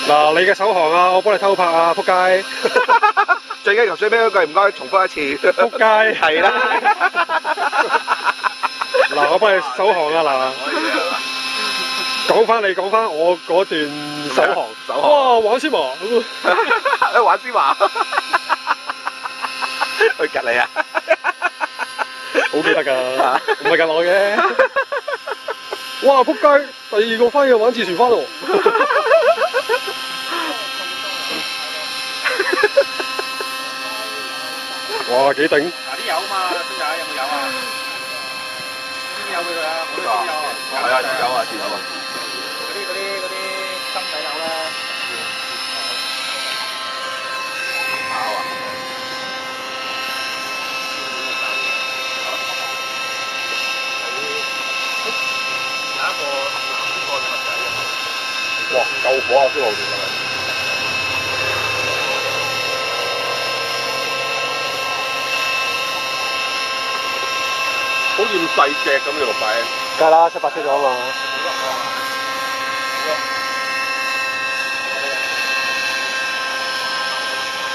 嗱，你嘅首航啊，我幫你偷拍啊，仆街！最尾嗰句唔該，重複一次。仆街係啦。嗱，我幫你首航啊嗱，講翻我嗰段首航。哇，玩先嘛！玩先嘛！去吉你啊！好記得㗎，唔係近我嘅。哇！仆街，第二個翻去玩自船翻喎。哇！幾頂！嗱啲油啊嘛，邊仔有冇油啊？邊有俾佢啊？我都邊有啊。有啊，有啊。嗰啲心底油咧。哇！救火啊！消防員係咪？好似咁細隻咁，你落擺。梗係啦，7-8車咗啊嘛。